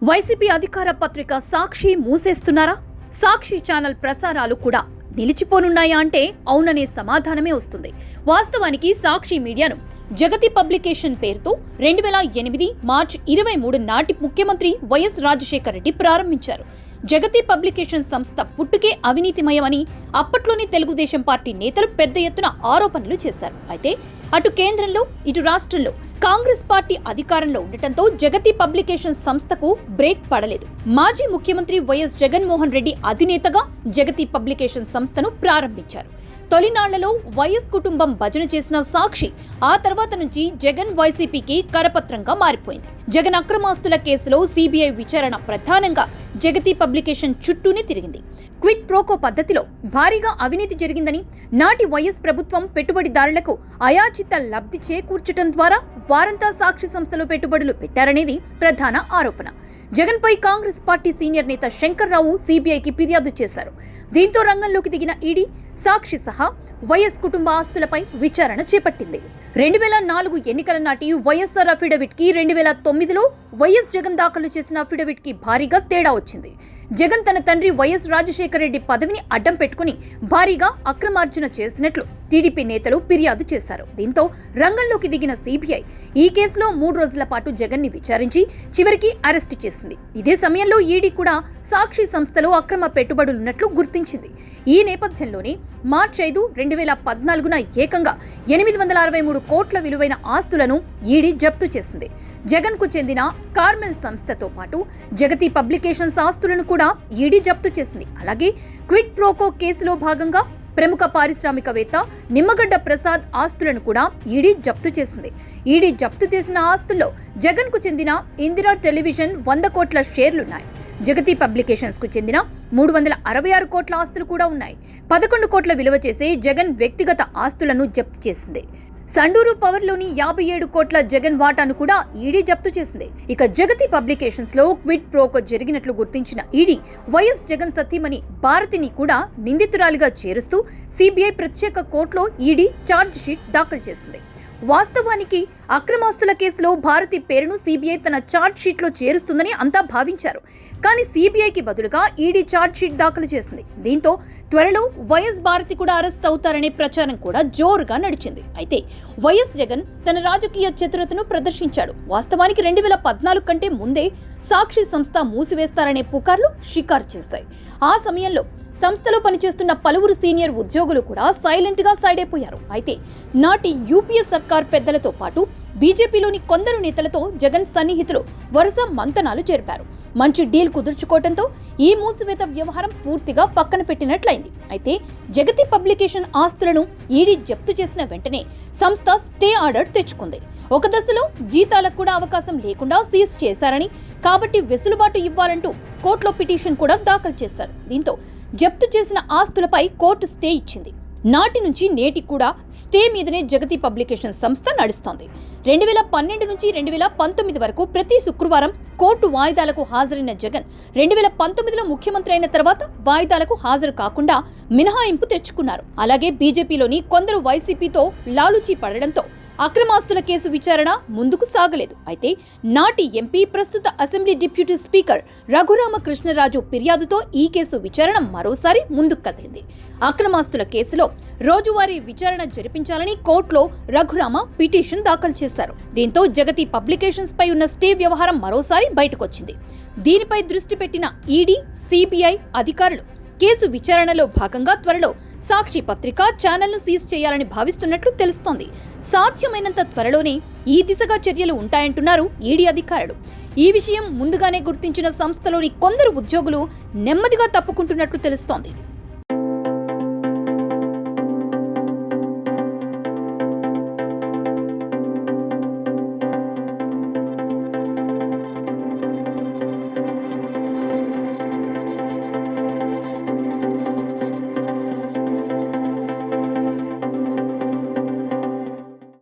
YCP అధికార పత్రిక సాక్షి మూసేస్తున్నారా? సాక్షి channel ప్రసారాలు కూడా నిలిచిపోనున్నాయా అంటే అవుననే సమాధానమే వస్తుంది. వాస్తవానికి సాక్షి మీడియాను జగతి పబ్లికేషన్ పేరుతో 2008 మార్చి 23 నాటి ముఖ్యమంత్రి వైఎస్ రాజశేఖర రెడ్డి ప్రారంభించారు. జగతి పబ్లికేషన్ సంస్థ పుట్టుకే అవినీతిమయమని అప్పట్లోని తెలుగుదేశం పార్టీ నేతలు పెద్ద ఎత్తున ఆరోపణలు చేశారు. అయితే అటు కేంద్రంలో ఇటు రాష్ట్రంలో కాంగ్రెస్ పార్టీ అధికారంలో ఉండటంతో జగతి పబ్లికేషన్ సంస్థకు బ్రేక్ పడలేదు. మాజీ ముఖ్యమంత్రి వైఎస్ జగన్మోహన్ రెడ్డి అధినేతగా జగతి పబ్లికేషన్ సంస్థను ప్రారంభించారు. తొలినాళ్లలో వైఎస్ కుటుంబం భజన చేసిన సాక్షి ఆ తర్వాత నుంచి జగన్ వైసీపీకి కరపత్రంగా మారిపోయింది. జగన్ అక్రమాస్తుల కేసులో సిబిఐ విచారణ ప్రధానంగా జగతి పబ్లికేషన్ చుట్టూనే తిరిగింది. క్విడ్ ప్రోకో పద్ధతిలో భారీగా అవినీతి జరిగిందని, నాటి వైఎస్ ప్రభుత్వం పెట్టుబడిదారులకు అయాచిత లబ్ధి చేకూర్చడం ద్వారా వారంతా సాక్షి సంస్థలో పెట్టుబడులు పెట్టారనేది ప్రధాన ఆరోపణ. జగన్పై కాంగ్రెస్ పార్టీ సీనియర్ నేత శంకర్రావు సిబిఐకి ఫిర్యాదు చేశారు. దీంతో రంగంలోకి దిగిన ఈడీ సాక్షి సహా వైఎస్ కుటుంబ ఆస్తులపై విచారణ చేపట్టింది. 2004 ఎన్నికల నాటి వైఎస్ఆర్ అఫిడవిట్ కి 2009లో వైఎస్ జగన్ దాఖలు చేసిన అఫిడవిట్ కి భారీగా తేడా వచ్చింది. జగన్ తన తండ్రి వైఎస్ రాజశేఖర రెడ్డి పదవిని అడ్డం పెట్టుకుని భారీగా అక్రమార్జన చేసినట్లు టీడీపీ నేతలు ఫిర్యాదు చేశారు. దీంతో రంగంలోకి దిగిన సిబిఐ ఈ కేసులో 3 రోజుల పాటు జగన్ ని విచారించి చివరికి అరెస్టు చేసింది. ఇదే సమయంలో ఈడీ కూడా సాక్షి సంస్థలో అక్రమ పెట్టుబడులున్నట్లు గుర్తించింది. ఈ నేపథ్యంలోనే మార్చి 5, 2014న ఏకంగా 863 కోట్ల విలువైన ఆస్తులను ఈడీ జప్తు చేసింది. జగన్ కు చెందిన కార్మెల్ సంస్థతో పాటు జగతి పబ్లికేషన్స్ ఆస్తులను కూడా ఈడీ జప్తు చేసింది. అలాగే క్విడ్ ప్రోకో కేసులో భాగంగా ప్రముఖ పారిశ్రామికవేత్త నిమ్మగడ్డ ప్రసాద్ ఆస్తులను కూడా ఈడీ జప్తు చేసింది. ఈడీ జప్తు చేసిన ఆస్తుల్లో జగన్ కు చెందిన ఇందిరా టెలివిజన్ 100 కోట్ల షేర్లున్నాయి. జగతి పబ్లికేషన్స్ కు చెందిన 366 కోట్ల ఆస్తులు కూడా ఉన్నాయి. 11 కోట్ల విలువ చేసే జగన్ వ్యక్తిగత ఆస్తులను జప్తు చేసింది. సండూరు పవర్లోని 57 కోట్ల జగన్ వాటాను కూడా ఈడీ జప్తు చేసింది. ఇక జగతి పబ్లికేషన్స్ లో క్విడ్ ప్రోకో జరిగినట్లు గుర్తించిన ఈడీ వైఎస్ జగన్ సతీమణి భారతిని కూడా నిందితురాలిగా చేరుస్తూ సిబిఐ ప్రత్యేక కోర్టులో ఈడీ ఛార్జ్ షీట్ దాఖలు చేసింది. వాస్తవానికి అక్రమాస్తుల కేసులో భారతి పేరును సిబిఐ తన ఛార్జ్ షీట్లో చేరుస్తుందని అంతా భావించారు. కానీ సిబిఐకి బదులుగా ఈడీ ఛార్జ్ షీట్ దాఖలు చేసింది. దీంతో త్వరలో వైఎస్ భారతి కూడా అరెస్ట్ అవుతారనే ప్రచారం కూడా జోరుగా నడిచింది. అయితే వైఎస్ జగన్ తన రాజకీయ చతురతను ప్రదర్శించాడు. వాస్తవానికి 2014 కంటే ముందే సాక్షి సంస్థ మూసివేస్తారనే పుకార్లు షికారు చేశాయి. ఆ సమయంలో సంస్థలో పనిచేస్తున్న పలువురు సీనియర్ ఉద్యోగులు కూడా సైలెంట్ గా సైడ్ అయిపోయారు. అయితే నాటి యూపీఏ సర్కార్ పెద్దలతో పాటు బీజేపీలోని కొందరు నేతలతో జగన్ సన్నిహితులు వరుస మంతనాలు జరిపారు. మంచి డీల్ కుదుర్చుకోవడంతో ఈ మూసివేత వ్యవహారం పూర్తిగా పక్కన పెట్టినట్లయింది. అయితే జగతి పబ్లికేషన్ ఆస్తులను ఈడీ జప్తు చేసిన వెంటనే సంస్థ స్టే ఆర్డర్ తెచ్చుకుంది. ఒక దశలో జీతాలకు కూడా అవకాశం లేకుండా సీజ్ చేశారని, కాబట్టి వెసులుబాటు ఇవ్వాలంటూ కోర్టులో పిటిషన్ కూడా దాఖలు చేశారు. దీంతో జప్తు చేసిన ఆస్తులపై కోర్టు స్టే ఇచ్చింది. నాటి నుంచి నేటి కూడా స్టే మీదనే జగతి పబ్లికేషన్ సంస్థ నడుస్తోంది. 2012 నుంచి 2019 వరకు ప్రతి శుక్రవారం కోర్టు వాయిదాలకు హాజరైన జగన్ 2019లో ముఖ్యమంత్రి అయిన తర్వాత వాయిదాలకు హాజరు కాకుండా మినహాయింపు తెచ్చుకున్నారు. అలాగే బీజేపీలోని కొందరు వైసీపీతో లాలూచీ పడడంతో అక్రమాస్తుల కేసు విచారణ ముందుకు సాగలేదు. అయితే నాటి ఎంపీ, ప్రస్తుత అసెంబ్లీ డిప్యూటీ స్పీకర్ రఘురామకృష్ణరాజు ఫిర్యాదుతో ఈ కేసు విచారణ మరోసారి ముందుకు కదిలింది. అక్రమాస్తుల కేసులో రోజువారీ విచారణ జరిపించాలని కోర్టులో రఘురామ పిటిషన్ దాఖలు చేశారు. దీంతో జగతి పబ్లికేషన్స్ పై ఉన్న స్టే వ్యవహారం మరోసారి బయటకొచ్చింది. దీనిపై దృష్టి పెట్టిన ఈడీ, సిబిఐ అధికారులు కేసు విచారణలో భాగంగా త్వరలో సాక్షి పత్రిక ఛానల్ను సీజ్ చేయాలని భావిస్తున్నట్లు తెలుస్తోంది. సాధ్యమైనంత త్వరలోనే ఈ దిశగా చర్యలు ఉంటాయంటున్నారు ఈడీ అధికారులు. ఈ విషయం ముందుగానే గుర్తించిన సంస్థలోని కొందరు ఉద్యోగులు నెమ్మదిగా తప్పుకుంటున్నట్లు తెలుస్తోంది.